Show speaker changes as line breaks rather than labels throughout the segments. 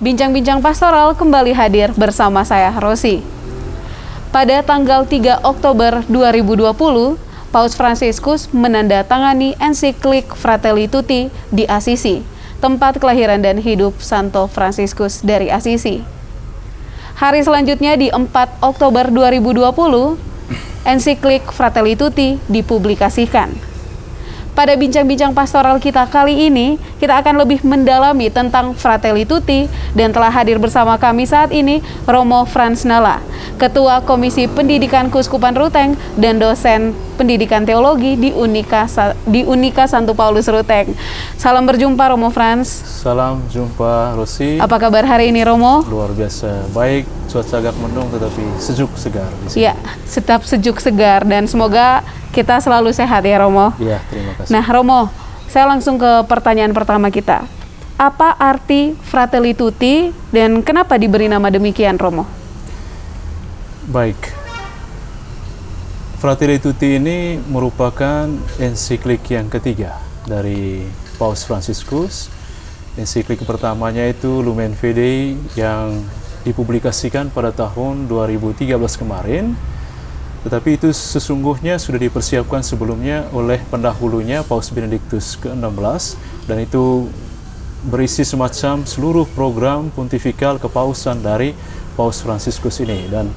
Bincang-bincang pastoral kembali hadir bersama saya, Rosi. Pada tanggal 3 Oktober 2020, Paus Fransiskus menandatangani ensiklik Fratelli Tutti di Assisi, tempat kelahiran dan hidup Santo Fransiskus dari Assisi. Hari selanjutnya di 4 Oktober 2020, ensiklik Fratelli Tutti dipublikasikan. Pada bincang-bincang pastoral kita kali ini, kita akan lebih mendalami tentang Fratelli Tutti dan telah hadir bersama kami saat ini Romo Frans Nala, Ketua Komisi Pendidikan Keuskupan Ruteng dan dosen Pendidikan Teologi di Unika Santo Paulus Ruteng. Salam berjumpa Romo Frans.
Salam jumpa Rosi.
Apa kabar hari ini Romo?
Luar biasa baik, cuaca agak mendung tetapi sejuk segar di sini.
Iya, tetap sejuk segar dan semoga kita selalu sehat ya Romo.
Iya, terima kasih.
Nah Romo, saya langsung ke pertanyaan pertama kita. Apa arti Fratelli Tutti dan kenapa diberi nama demikian Romo?
Baik, Fratelli Tutti ini merupakan ensiklik yang ketiga dari Paus Fransiskus. Ensiklik pertamanya itu Lumen Fidei yang dipublikasikan pada tahun 2013 kemarin. Tetapi itu sesungguhnya sudah dipersiapkan sebelumnya oleh pendahulunya Paus Benediktus ke-16 dan itu berisi semacam seluruh program pontifikal kepausan dari Paus Fransiskus ini, dan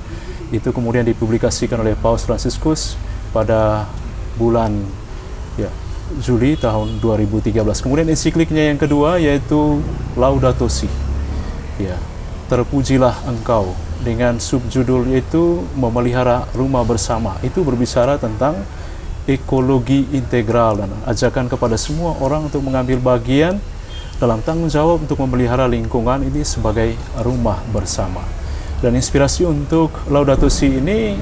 itu kemudian dipublikasikan oleh Paus Fransiskus pada bulan Juli tahun 2013. Kemudian ensikliknya yang kedua yaitu Laudato Si. Terpujilah engkau, dengan subjudul yaitu memelihara rumah bersama. Itu berbicara tentang ekologi integral dan ajakan kepada semua orang untuk mengambil bagian dalam tanggung jawab untuk memelihara lingkungan ini sebagai rumah bersama. Dan inspirasi untuk Laudato Si ini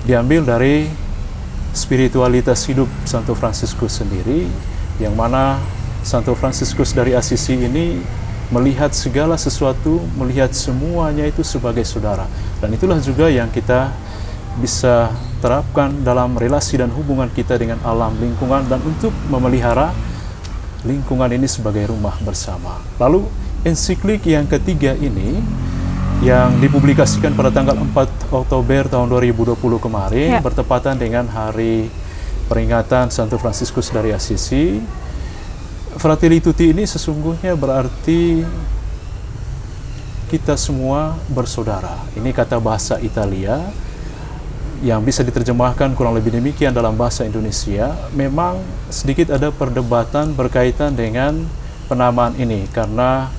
diambil dari spiritualitas hidup Santo Fransiskus sendiri, yang mana Santo Fransiskus dari Assisi ini melihat segala sesuatu, melihat semuanya itu sebagai saudara. Dan itulah juga yang kita bisa terapkan dalam relasi dan hubungan kita dengan alam lingkungan dan untuk memelihara lingkungan ini sebagai rumah bersama. Lalu ensiklik yang ketiga ini yang dipublikasikan pada tanggal 4 Oktober tahun 2020 kemarin, bertepatan dengan hari peringatan Santo Fransiskus dari Assisi. Fratelli Tutti ini sesungguhnya berarti kita semua bersaudara. Ini kata bahasa Italia yang bisa diterjemahkan kurang lebih demikian dalam bahasa Indonesia. Memang sedikit ada perdebatan berkaitan dengan penamaan ini karena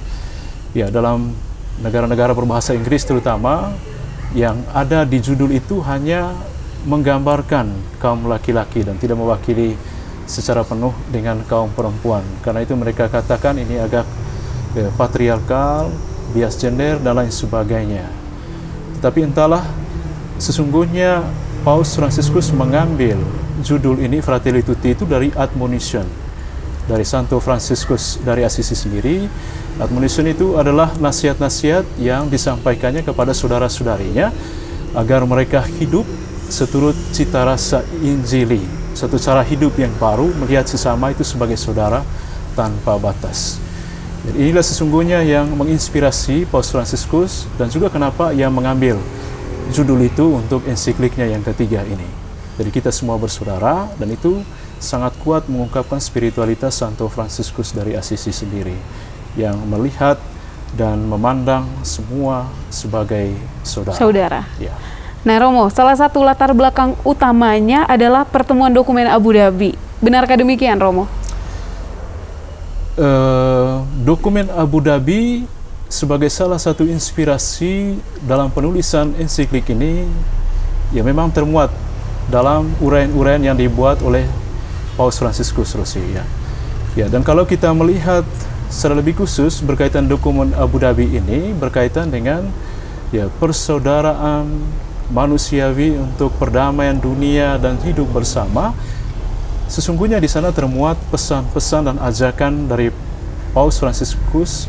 dalam negara-negara berbahasa Inggris terutama yang ada di judul itu hanya menggambarkan kaum laki-laki dan tidak mewakili secara penuh dengan kaum perempuan. Karena itu mereka katakan ini agak patriarkal, bias gender dan lain sebagainya. Tetapi entahlah, sesungguhnya Paus Fransiskus mengambil judul ini Fratelli Tutti itu dari admonition dari Santo Fransiskus dari Assisi sendiri. Admonition itu adalah nasihat-nasihat yang disampaikannya kepada saudara-saudarinya agar mereka hidup seturut cita rasa Injili, satu cara hidup yang baru, melihat sesama itu sebagai saudara tanpa batas. Jadi inilah sesungguhnya yang menginspirasi Paus Fransiskus dan juga kenapa ia mengambil judul itu untuk ensikliknya yang ketiga ini. Jadi kita semua bersaudara, dan itu sangat kuat mengungkapkan spiritualitas Santo Fransiskus dari Assisi sendiri yang melihat dan memandang semua sebagai saudara. Ya.
Nah Romo, salah satu latar belakang utamanya adalah pertemuan dokumen Abu Dhabi. Benarkah demikian Romo?
Dokumen Abu Dhabi sebagai salah satu inspirasi dalam penulisan ensiklik ini memang termuat dalam uraian-uraian yang dibuat oleh Paus Fransiskus Rosi. Dan kalau kita melihat secara lebih khusus berkaitan dokumen Abu Dhabi ini berkaitan dengan persaudaraan manusiawi untuk perdamaian dunia dan hidup bersama. Sesungguhnya di sana termuat pesan-pesan dan ajakan dari Paus Fransiskus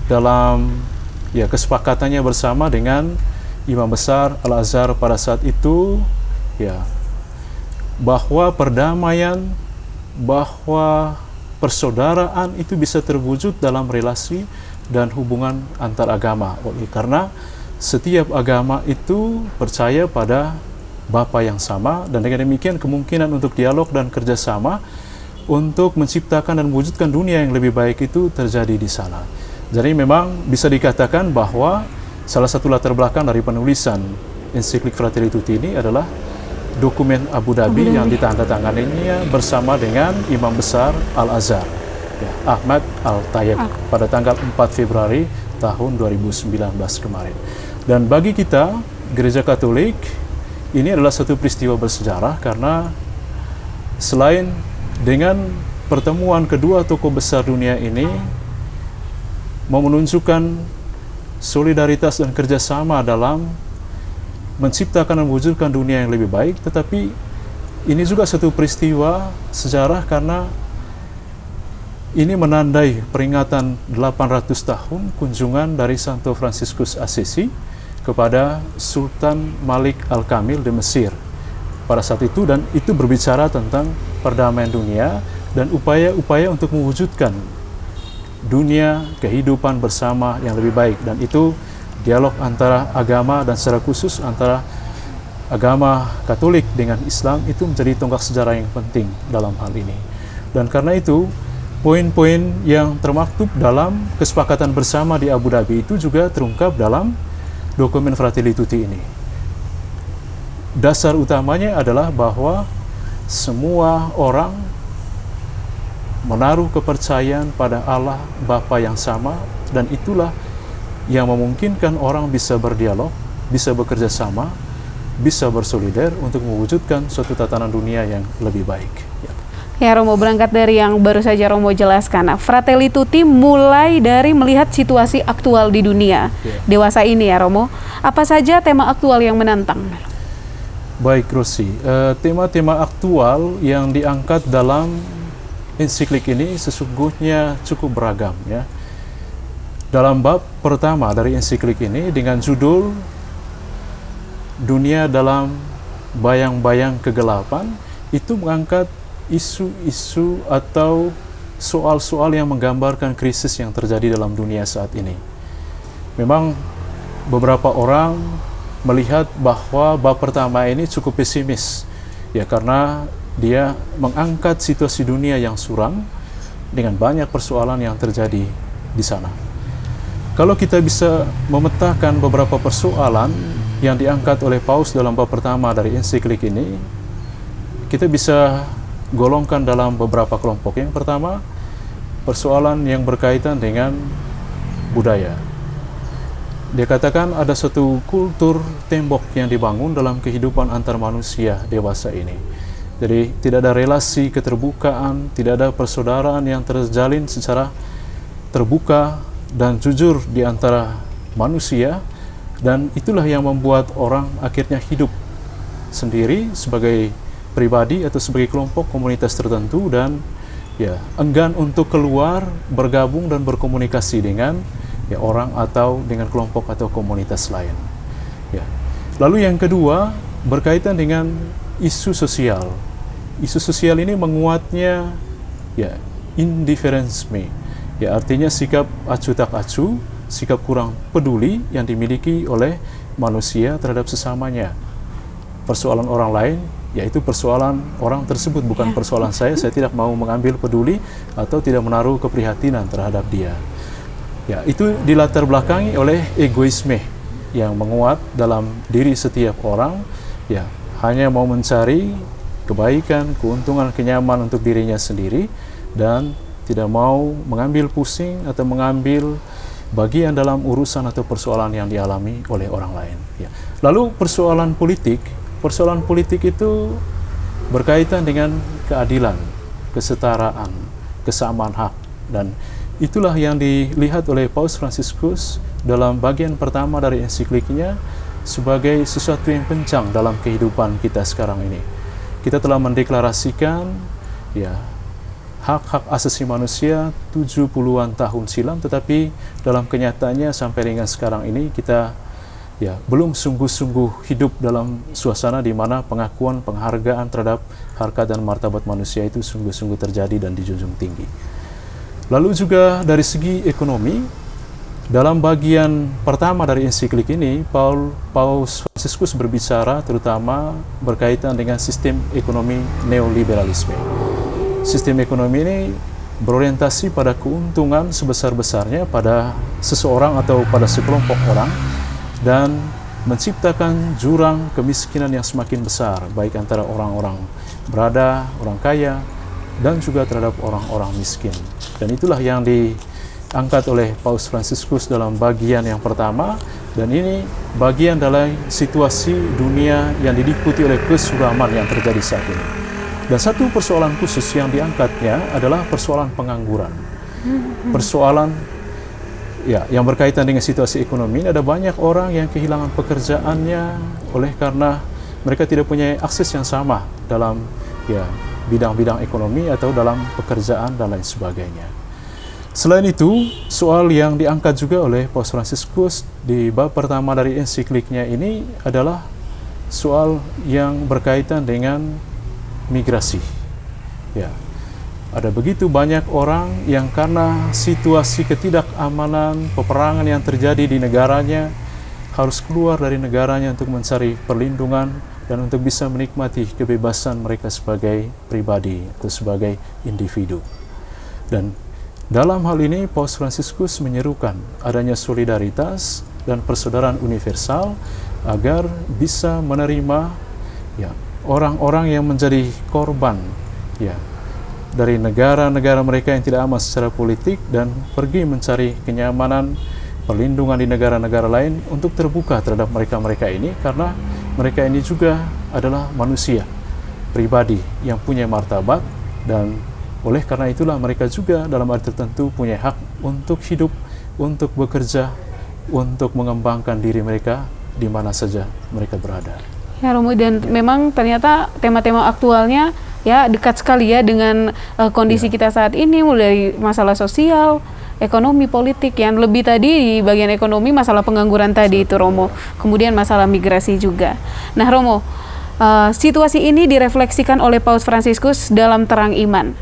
dalam kesepakatannya bersama dengan Imam Besar Al-Azhar pada saat itu, bahwa perdamaian, bahwa persaudaraan itu bisa terwujud dalam relasi dan hubungan antar agama. Karena setiap agama itu percaya pada Bapa yang sama, dan dengan demikian kemungkinan untuk dialog dan kerjasama untuk menciptakan dan mewujudkan dunia yang lebih baik itu terjadi di sana. Jadi memang bisa dikatakan bahwa salah satu latar belakang dari penulisan ensiklik Fratelli Tutti ini adalah dokumen Abu Dhabi yang ditandatanganinya bersama dengan Imam Besar Al-Azhar, ya, Ahmad Al-Tayyib, pada tanggal 4 Februari tahun 2019 kemarin. Dan bagi kita, Gereja Katolik, ini adalah satu peristiwa bersejarah karena selain dengan pertemuan kedua tokoh besar dunia ini mau menunjukkan solidaritas dan kerjasama dalam menciptakan dan mewujudkan dunia yang lebih baik, tetapi ini juga satu peristiwa sejarah karena ini menandai peringatan 800 tahun kunjungan dari Santo Fransiskus Assisi kepada Sultan Malik Al-Kamil di Mesir pada saat itu, dan itu berbicara tentang perdamaian dunia dan upaya-upaya untuk mewujudkan dunia kehidupan bersama yang lebih baik, dan itu dialog antara agama dan secara khusus antara agama Katolik dengan Islam itu menjadi tonggak sejarah yang penting dalam hal ini. Dan karena itu poin-poin yang termaktub dalam kesepakatan bersama di Abu Dhabi itu juga terungkap dalam dokumen Fratelli Tutti ini. Dasar utamanya adalah bahwa semua orang menaruh kepercayaan pada Allah Bapa yang sama, dan itulah yang memungkinkan orang bisa berdialog, bisa bekerja sama, bisa bersolidar untuk mewujudkan suatu tatanan dunia yang lebih baik.
Ya, Romo, berangkat dari yang baru saja Romo jelaskan, Fratelli Tutti mulai dari melihat situasi aktual di dunia dewasa ini ya Romo. Apa saja tema aktual yang menantang?
Baik Rosi, tema-tema aktual yang diangkat dalam ensiklik ini sesungguhnya cukup beragam ya. Dalam bab pertama dari ensiklik ini dengan judul Dunia dalam Bayang-bayang Kegelapan, itu mengangkat isu-isu atau soal-soal yang menggambarkan krisis yang terjadi dalam dunia saat ini. Memang beberapa orang melihat bahwa bab pertama ini cukup pesimis ya, karena dia mengangkat situasi dunia yang suram dengan banyak persoalan yang terjadi di sana. Kalau kita bisa memetakan beberapa persoalan yang diangkat oleh Paus dalam bab pertama dari ensiklik ini, kita bisa golongkan dalam beberapa kelompok. Yang pertama, persoalan yang berkaitan dengan budaya. Dia katakan ada suatu kultur tembok yang dibangun dalam kehidupan antar manusia dewasa ini. Jadi tidak ada relasi keterbukaan, tidak ada persaudaraan yang terjalin secara terbuka dan jujur di antara manusia, dan itulah yang membuat orang akhirnya hidup sendiri sebagai pribadi atau sebagai kelompok komunitas tertentu, dan ya enggan untuk keluar, bergabung dan berkomunikasi dengan ya orang atau dengan kelompok atau komunitas lain. Ya. Lalu yang kedua berkaitan dengan isu sosial. Isu sosial ini menguatnya ya indifferentisme. Ya, artinya sikap acuh tak acuh, sikap kurang peduli yang dimiliki oleh manusia terhadap sesamanya. Persoalan orang lain, yaitu persoalan orang tersebut, bukan persoalan saya tidak mau mengambil peduli atau tidak menaruh keprihatinan terhadap dia. Ya, itu dilatar belakangi oleh egoisme yang menguat dalam diri setiap orang, ya, hanya mau mencari kebaikan, keuntungan, kenyamanan untuk dirinya sendiri, dan tidak mau mengambil pusing atau mengambil bagian dalam urusan atau persoalan yang dialami oleh orang lain. Ya. Lalu persoalan politik itu berkaitan dengan keadilan, kesetaraan, kesamaan hak, dan itulah yang dilihat oleh Paus Fransiskus dalam bagian pertama dari ensikliknya sebagai sesuatu yang pencang dalam kehidupan kita sekarang ini. Kita telah mendeklarasikan ya hak-hak asasi manusia 70-an tahun silam, tetapi dalam kenyataannya sampai dengan sekarang ini kita ya belum sungguh-sungguh hidup dalam suasana di mana pengakuan, penghargaan terhadap harkat dan martabat manusia itu sungguh-sungguh terjadi dan dijunjung tinggi. Lalu juga dari segi ekonomi, Dalam bagian pertama dari ensiklik ini, Paus Fransiskus berbicara terutama berkaitan dengan sistem ekonomi neoliberalisme. Sistem ekonomi ini berorientasi pada keuntungan sebesar-besarnya pada seseorang atau pada sekelompok orang dan menciptakan jurang kemiskinan yang semakin besar, baik antara orang-orang berada, orang kaya, dan juga terhadap orang-orang miskin. Dan itulah yang diangkat oleh Paus Fransiskus dalam bagian yang pertama, dan ini bagian dari situasi dunia yang diliputi oleh kesuraman yang terjadi saat ini. Dan satu persoalan khusus yang diangkatnya adalah persoalan pengangguran. Persoalan yang berkaitan dengan situasi ekonomi ini, ada banyak orang yang kehilangan pekerjaannya oleh karena mereka tidak punya akses yang sama dalam bidang-bidang ekonomi atau dalam pekerjaan dan lain sebagainya. Selain itu, soal yang diangkat juga oleh Paus Fransiskus di bab pertama dari ensikliknya ini adalah soal yang berkaitan dengan migrasi. Ada begitu banyak orang yang karena situasi ketidakamanan, peperangan yang terjadi di negaranya harus keluar dari negaranya untuk mencari perlindungan dan untuk bisa menikmati kebebasan mereka sebagai pribadi atau sebagai individu. Dan dalam hal ini Paus Fransiskus menyerukan adanya solidaritas dan persaudaraan universal agar bisa menerima orang-orang yang menjadi korban dari negara-negara mereka yang tidak aman secara politik dan pergi mencari kenyamanan, perlindungan di negara-negara lain untuk terbuka terhadap mereka-mereka ini, karena mereka ini juga adalah manusia, pribadi yang punya martabat, dan oleh karena itulah mereka juga dalam arti tertentu punya hak untuk hidup, untuk bekerja, untuk mengembangkan diri mereka di mana saja mereka berada.
Ya Romo, dan memang ternyata tema-tema aktualnya dekat sekali dengan kondisi kita saat ini, mulai dari masalah sosial, ekonomi, politik, yang lebih tadi di bagian ekonomi masalah pengangguran tadi itu Romo, kemudian masalah migrasi juga. Nah Romo, situasi ini direfleksikan oleh Paus Fransiskus dalam Terang Iman.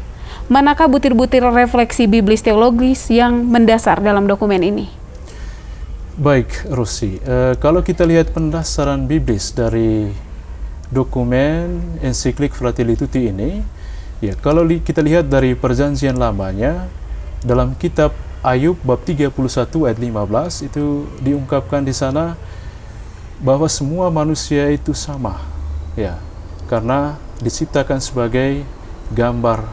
Manakah butir-butir refleksi biblis teologis yang mendasar dalam dokumen ini?
Baik, Rosi, kalau kita lihat pendasaran biblis dari dokumen ensiklik Fratelli Tutti ini, kalau kita lihat dari perjanjian lamanya, dalam kitab Ayub bab 31 ayat 15 itu diungkapkan di sana bahwa semua manusia itu sama, karena diciptakan sebagai gambar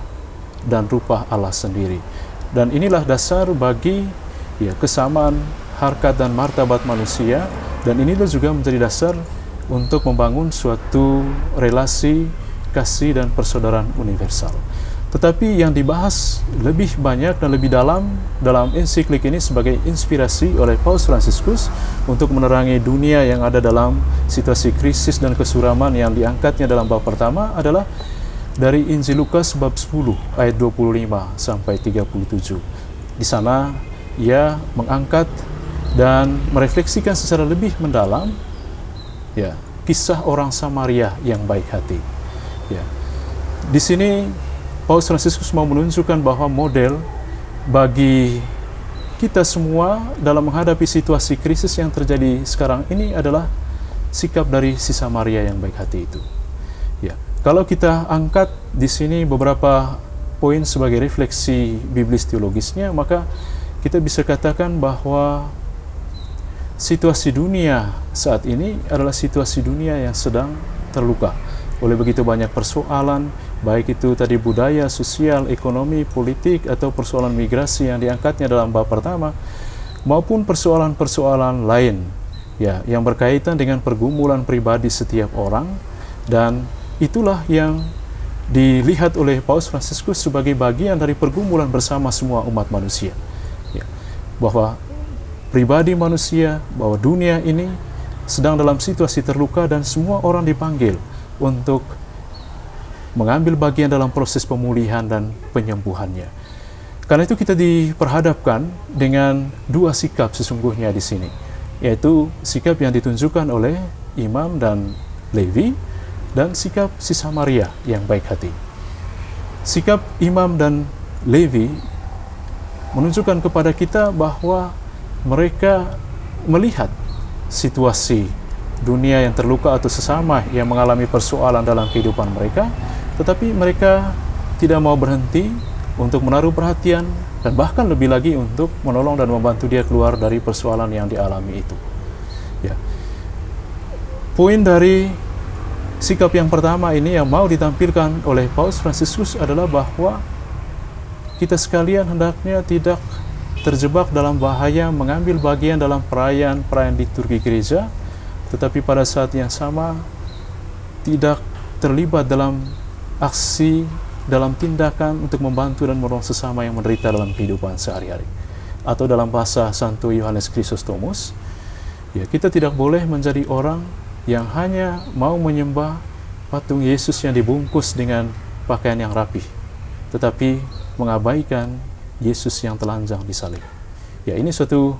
dan rupa Allah sendiri. Dan inilah dasar bagi kesamaan harkat dan martabat manusia, dan inilah juga menjadi dasar untuk membangun suatu relasi kasih dan persaudaraan universal. Tetapi yang dibahas lebih banyak dan lebih dalam ensiklik ini sebagai inspirasi oleh Paus Fransiskus untuk menerangi dunia yang ada dalam situasi krisis dan kesuraman yang diangkatnya dalam bab pertama adalah dari Injil Lukas bab 10 ayat 25 sampai 37. Di sana ia mengangkat dan merefleksikan secara lebih mendalam kisah orang Samaria yang baik hati. Di sini Paus Fransiskus mau menunjukkan bahwa model bagi kita semua dalam menghadapi situasi krisis yang terjadi sekarang ini adalah sikap dari si Samaria yang baik hati itu. Kalau kita angkat di sini beberapa poin sebagai refleksi biblis teologisnya, maka kita bisa katakan bahwa situasi dunia saat ini adalah situasi dunia yang sedang terluka oleh begitu banyak persoalan, baik itu tadi budaya, sosial, ekonomi, politik, atau persoalan migrasi yang diangkatnya dalam bab pertama, maupun persoalan-persoalan lain yang berkaitan dengan pergumulan pribadi setiap orang. Dan itulah yang dilihat oleh Paus Fransiskus sebagai bagian dari pergumulan bersama semua umat manusia, bahwa pribadi manusia, bahwa dunia ini sedang dalam situasi terluka dan semua orang dipanggil untuk mengambil bagian dalam proses pemulihan dan penyembuhannya. Karena itu kita diperhadapkan dengan dua sikap sesungguhnya di sini, yaitu sikap yang ditunjukkan oleh imam dan Levi dan sikap si Samaria yang baik hati. Sikap imam dan Levi menunjukkan kepada kita bahwa mereka melihat situasi dunia yang terluka atau sesama yang mengalami persoalan dalam kehidupan mereka, tetapi mereka tidak mau berhenti untuk menaruh perhatian dan bahkan lebih lagi untuk menolong dan membantu dia keluar dari persoalan yang dialami itu. Ya. Poin dari sikap yang pertama ini yang mau ditampilkan oleh Paus Fransiskus adalah bahwa kita sekalian hendaknya tidak terjebak dalam bahaya mengambil bagian dalam perayaan liturgi gereja, tetapi pada saat yang sama tidak terlibat dalam aksi, dalam tindakan untuk membantu dan menolong sesama yang menderita dalam kehidupan sehari-hari. Atau dalam bahasa Santo Yohanes Chrysostomus, ya, kita tidak boleh menjadi orang yang hanya mau menyembah patung Yesus yang dibungkus dengan pakaian yang rapih, tetapi mengabaikan Yesus yang telanjang di salib. Ya, ini suatu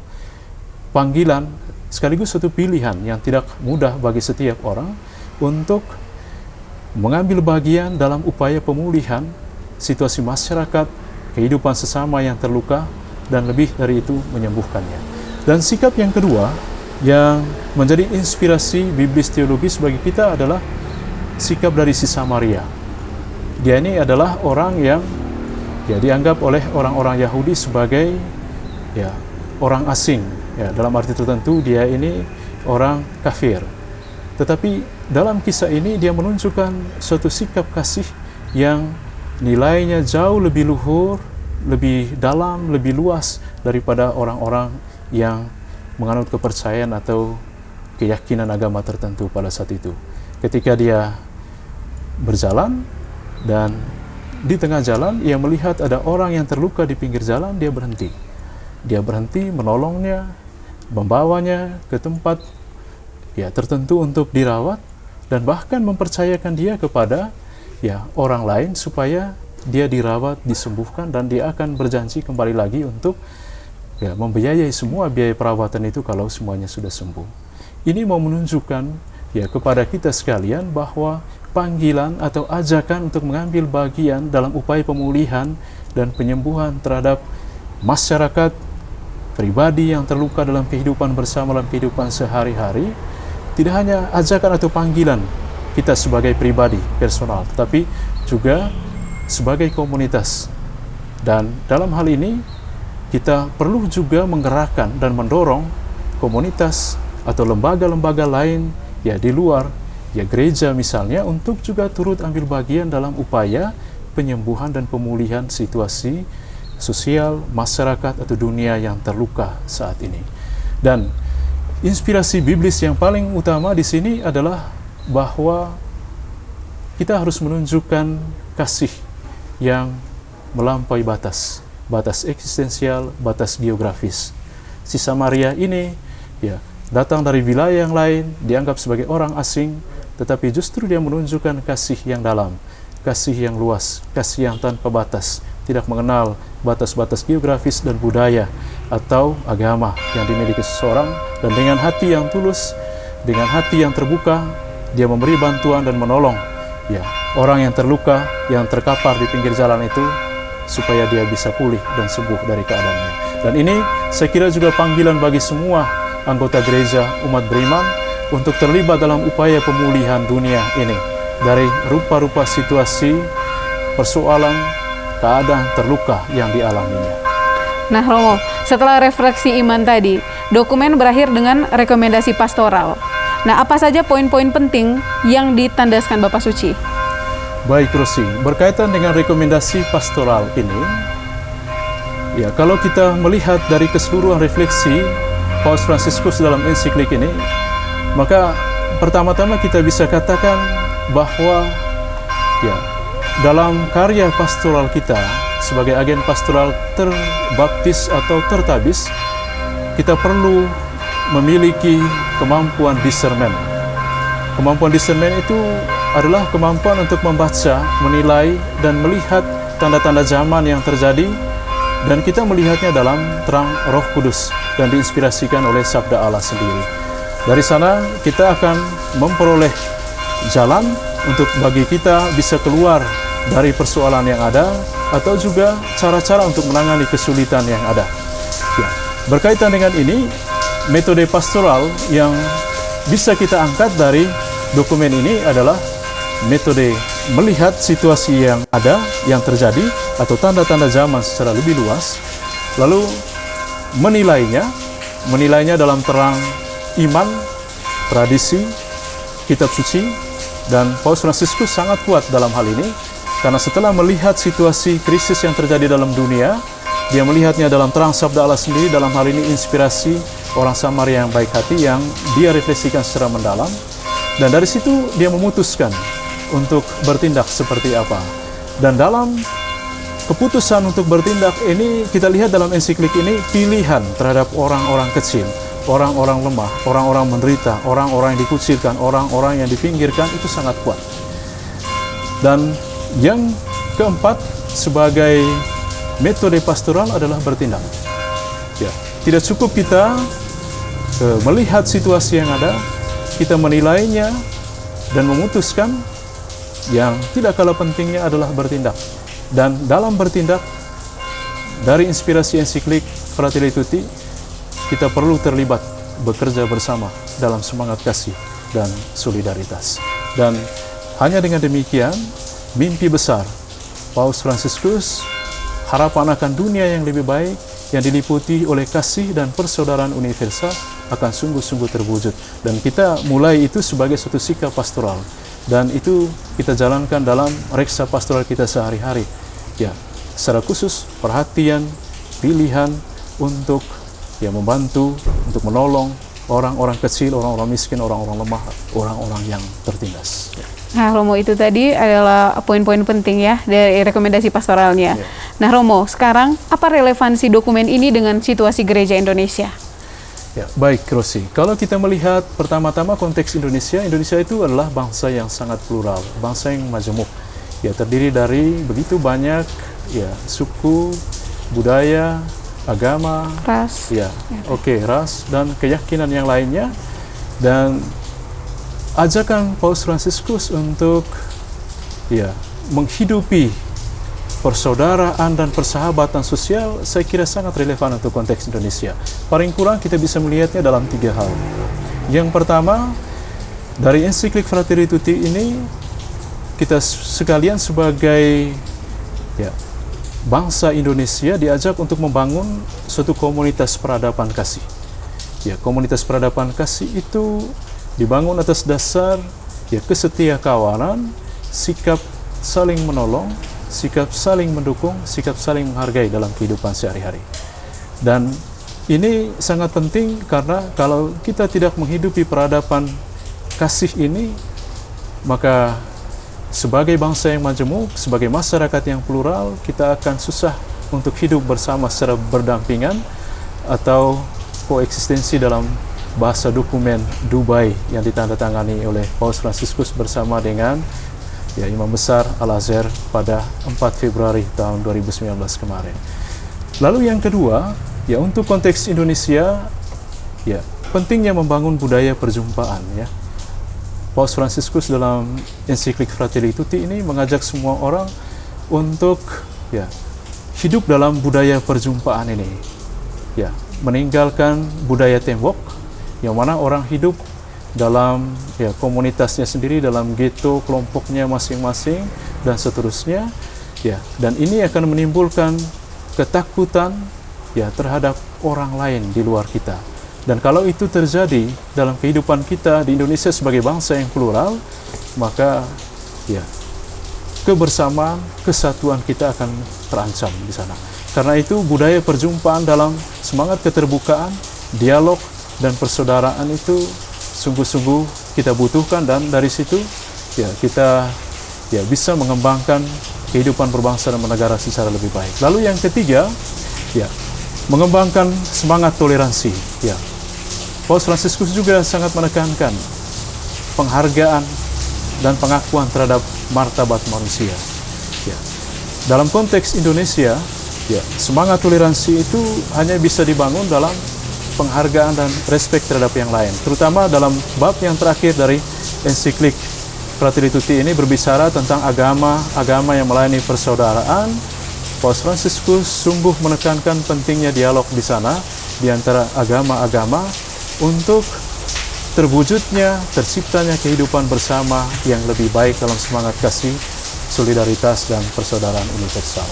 panggilan sekaligus suatu pilihan yang tidak mudah bagi setiap orang untuk mengambil bagian dalam upaya pemulihan situasi masyarakat, kehidupan sesama yang terluka, dan lebih dari itu menyembuhkannya. Dan sikap yang kedua yang menjadi inspirasi biblis teologis bagi kita adalah sikap dari si Samaria. Dia ini adalah orang yang dianggap oleh orang-orang Yahudi sebagai orang asing. Dalam arti tertentu dia ini orang kafir. Tetapi dalam kisah ini dia menunjukkan suatu sikap kasih yang nilainya jauh lebih luhur, lebih dalam, lebih luas daripada orang-orang yang menganut kepercayaan atau keyakinan agama tertentu pada saat itu. Ketika dia berjalan dan di tengah jalan ia melihat ada orang yang terluka di pinggir jalan, dia berhenti. Dia berhenti menolongnya, membawanya ke tempat tertentu untuk dirawat, dan bahkan mempercayakan dia kepada orang lain supaya dia dirawat, disembuhkan, dan dia akan berjanji kembali lagi untuk membiayai semua biaya perawatan itu kalau semuanya sudah sembuh. Ini mau menunjukkan kepada kita sekalian bahwa panggilan atau ajakan untuk mengambil bagian dalam upaya pemulihan dan penyembuhan terhadap masyarakat, pribadi yang terluka dalam kehidupan bersama, dalam kehidupan sehari-hari, tidak hanya ajakan atau panggilan kita sebagai pribadi personal, tetapi juga sebagai komunitas. Dan dalam hal ini kita perlu juga menggerakkan dan mendorong komunitas atau lembaga-lembaga lain di luar gereja misalnya untuk juga turut ambil bagian dalam upaya penyembuhan dan pemulihan situasi sosial masyarakat atau dunia yang terluka saat ini. Dan inspirasi biblis yang paling utama di sini adalah bahwa kita harus menunjukkan kasih yang melampaui batas eksistensial, batas geografis. Si Samaria ini datang dari wilayah yang lain, dianggap sebagai orang asing, tetapi justru dia menunjukkan kasih yang dalam, kasih yang luas, kasih yang tanpa batas, tidak mengenal batas-batas geografis dan budaya atau agama yang dimiliki seseorang, dan dengan hati yang tulus, dengan hati yang terbuka, dia memberi bantuan dan menolong orang yang terluka, yang terkapar di pinggir jalan itu, supaya dia bisa pulih dan sembuh dari keadaannya. Dan ini saya kira juga panggilan bagi semua anggota gereja umat beriman untuk terlibat dalam upaya pemulihan dunia ini dari rupa-rupa situasi, persoalan, keadaan terluka yang dialaminya.
Nah Romo, setelah refleksi iman tadi, dokumen berakhir dengan rekomendasi pastoral. Nah, apa saja poin-poin penting yang ditandaskan Bapak Suci?
Baik Rosi, berkaitan dengan rekomendasi pastoral ini, kalau kita melihat dari keseluruhan refleksi Paus Fransiskus dalam ensiklik ini, maka pertama-tama kita bisa katakan bahwa dalam karya pastoral kita sebagai agen pastoral terbaptis atau tertabis, kita perlu memiliki kemampuan discernment. Kemampuan discernment itu adalah kemampuan untuk membaca, menilai, dan melihat tanda-tanda zaman yang terjadi, dan kita melihatnya dalam terang Roh Kudus dan diinspirasikan oleh Sabda Allah sendiri. Dari sana kita akan memperoleh jalan untuk bagi kita bisa keluar dari persoalan yang ada, atau juga cara-cara untuk menangani kesulitan yang ada. berkaitan dengan ini, metode pastoral yang bisa kita angkat dari dokumen ini adalah metode melihat situasi yang ada, yang terjadi, atau tanda-tanda zaman secara lebih luas, lalu menilainya dalam terang iman, tradisi, kitab suci, dan Paus Fransiskus sangat kuat dalam hal ini, karena setelah melihat situasi krisis yang terjadi dalam dunia, dia melihatnya dalam terang sabda Allah sendiri, dalam hal ini inspirasi orang Samaria yang baik hati yang dia refleksikan secara mendalam, dan dari situ dia memutuskan untuk bertindak seperti apa. Dan dalam keputusan untuk bertindak ini, kita lihat dalam ensiklik ini pilihan terhadap orang-orang kecil, orang-orang lemah, orang-orang menderita, orang-orang yang dikucilkan, orang-orang yang dipinggirkan, itu sangat kuat. Dan yang keempat, sebagai metode pastoral adalah bertindak. Ya, tidak cukup kita melihat situasi yang ada, kita menilainya dan memutuskan. Yang tidak kalah pentingnya adalah bertindak. Dan dalam bertindak, dari inspirasi ensiklik Fratelli Tutti, kita perlu terlibat, bekerja bersama dalam semangat kasih dan solidaritas. Dan hanya dengan demikian, mimpi besar Paus Fransiskus, harapan akan dunia yang lebih baik, yang diliputi oleh kasih dan persaudaraan universal, akan sungguh-sungguh terwujud. Dan kita mulai itu sebagai suatu sikap pastoral. Dan itu kita jalankan dalam reksa pastoral kita sehari-hari. Ya, secara khusus perhatian, pilihan untuk membantu, untuk menolong orang-orang kecil, orang-orang miskin, orang-orang lemah, orang-orang yang tertindas. Ya.
Nah, Romo, itu tadi adalah poin-poin penting ya dari rekomendasi pastoralnya. Ya. Nah, Romo, sekarang apa relevansi dokumen ini dengan situasi gereja Indonesia?
Ya, baik, Rosi. Kalau kita melihat pertama-tama konteks Indonesia, Indonesia itu adalah bangsa yang sangat plural, bangsa yang majemuk. Ya, terdiri dari begitu banyak suku, budaya, agama,
ras.
Ras dan keyakinan yang lainnya. Dan ajakan Paus Fransiskus untuk menghidupi persaudaraan dan persahabatan sosial, saya kira sangat relevan untuk konteks Indonesia. Paling kurang kita bisa melihatnya dalam 3 hal. Yang pertama, dari ensiklik Fratelli Tutti ini, kita sekalian sebagai bangsa Indonesia diajak untuk membangun suatu komunitas peradaban kasih. Ya, komunitas peradaban kasih itu dibangun atas dasar kesetiakawanan, sikap saling menolong, sikap saling mendukung, sikap saling menghargai dalam kehidupan sehari-hari. Dan ini sangat penting karena kalau kita tidak menghidupi peradaban kasih ini, maka sebagai bangsa yang majemuk, sebagai masyarakat yang plural, kita akan susah untuk hidup bersama secara berdampingan atau koeksistensi dalam bahasa dokumen Dubai yang ditandatangani oleh Paus Fransiskus bersama dengan Imam Besar Al-Azhar pada 4 Februari tahun 2019 kemarin. Lalu yang kedua, untuk konteks Indonesia, pentingnya membangun budaya perjumpaan. Paus Fransiskus dalam ensiklik Fratelli Tutti ini mengajak semua orang untuk hidup dalam budaya perjumpaan ini. Meninggalkan budaya tembok, yang mana orang hidup dalam komunitasnya sendiri, dalam ghetto kelompoknya masing-masing dan seterusnya, dan ini akan menimbulkan ketakutan terhadap orang lain di luar kita. Dan kalau itu terjadi dalam kehidupan kita di Indonesia sebagai bangsa yang plural, maka kebersamaan, kesatuan kita akan terancam di sana. Karena itu budaya perjumpaan dalam semangat keterbukaan, dialog dan persaudaraan itu sungguh-sungguh kita butuhkan, dan dari situ kita bisa mengembangkan kehidupan berbangsa dan bernegara secara lebih baik. Lalu yang ketiga, mengembangkan semangat toleransi. Paus Fransiskus juga sangat menekankan penghargaan dan pengakuan terhadap martabat manusia. Dalam konteks Indonesia, semangat toleransi itu hanya bisa dibangun dalam penghargaan dan respek terhadap yang lain, terutama dalam bab yang terakhir dari ensiklik Fratelli Tutti ini berbicara tentang agama yang melayani persaudaraan. Paus Fransiskus sungguh menekankan pentingnya dialog di sana, di antara agama-agama untuk terwujudnya, terciptanya kehidupan bersama yang lebih baik dalam semangat kasih, solidaritas, dan persaudaraan universal.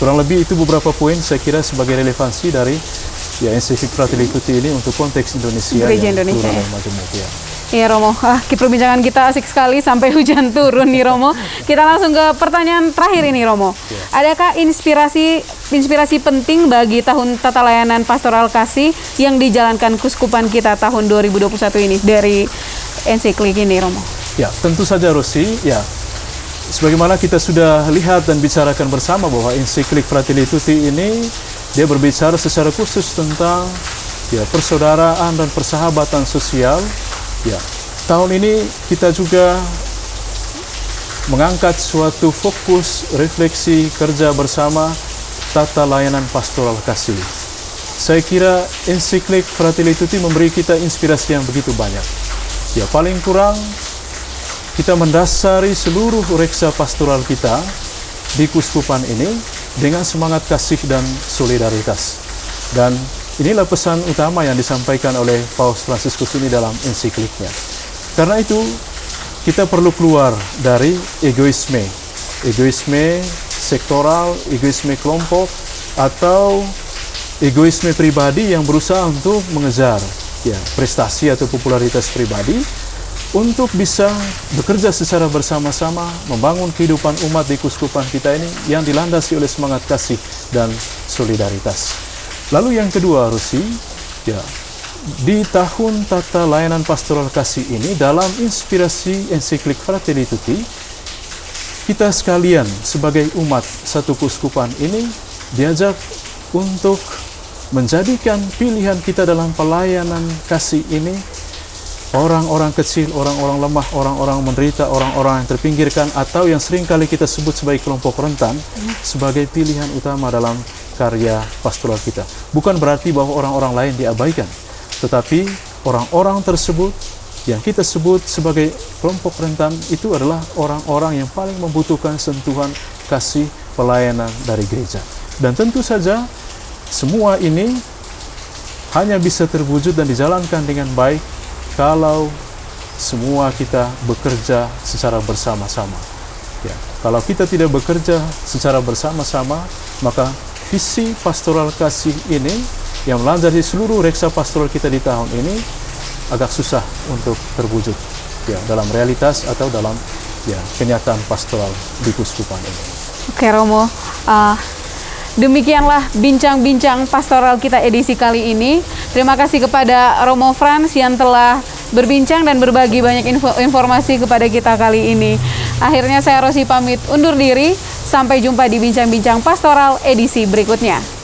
Kurang lebih itu beberapa poin saya kira sebagai relevansi dari ensiklik Fratelli Tutti ini untuk konteks Indonesia
Gereja
yang
Indonesia,
plural
ya.
dan majemuk, ya.
Iya Romo, perbincangan kita asik sekali sampai hujan turun nih Romo. Kita langsung ke pertanyaan terakhir ini Romo. Adakah inspirasi penting bagi tahun tata layanan pastoral kasih yang dijalankan Kuskupan kita tahun 2021 ini dari ensiklik ini Romo?
Ya, tentu saja Rosi. Ya, sebagaimana kita sudah lihat dan bicarakan bersama bahwa ensiklik Fratelli Tutti ini dia berbicara secara khusus tentang persaudaraan dan persahabatan sosial. Ya, tahun ini kita juga mengangkat suatu fokus refleksi kerja bersama tata layanan pastoral kasih. Saya kira ensiklik Fratelli Tutti memberi kita inspirasi yang begitu banyak. Ya, paling kurang kita mendasari seluruh reksa pastoral kita di Kuskupan ini dengan semangat kasih dan solidaritas. Dan inilah pesan utama yang disampaikan oleh Paus Fransiskus ini dalam ensikliknya. Karena itu, kita perlu keluar dari egoisme sektoral, egoisme kelompok, atau egoisme pribadi yang berusaha untuk mengejar prestasi atau popularitas pribadi, untuk bisa bekerja secara bersama-sama, membangun kehidupan umat di Kuskupan kita ini yang dilandasi oleh semangat kasih dan solidaritas. Lalu yang kedua, Rusi, di tahun tata layanan pastoral kasih ini, dalam inspirasi ensiklik Fratelli Tutti, kita sekalian sebagai umat satu Kuskupan ini diajak untuk menjadikan pilihan kita dalam pelayanan kasih ini orang-orang kecil, orang-orang lemah, orang-orang menderita, orang-orang yang terpinggirkan, atau yang seringkali kita sebut sebagai kelompok rentan, sebagai pilihan utama dalam karya pastoral kita. Bukan berarti bahwa orang-orang lain diabaikan, tetapi orang-orang tersebut yang kita sebut sebagai kelompok rentan itu adalah orang-orang yang paling membutuhkan sentuhan kasih pelayanan dari gereja. Dan tentu saja semua ini hanya bisa terwujud dan dijalankan dengan baik kalau semua kita bekerja secara bersama-sama. Ya, kalau kita tidak bekerja secara bersama-sama, maka visi pastoral kasih ini yang melanjari seluruh reksa pastoral kita di tahun ini agak susah untuk terwujud dalam realitas atau dalam kenyataan pastoral di Kuskupan ini.
Oke Romo, demikianlah bincang-bincang pastoral kita edisi kali ini. Terima kasih kepada Romo Frans yang telah berbincang dan berbagi banyak informasi kepada kita kali ini. Akhirnya saya Rosi pamit undur diri. Sampai jumpa di bincang-bincang pastoral edisi berikutnya.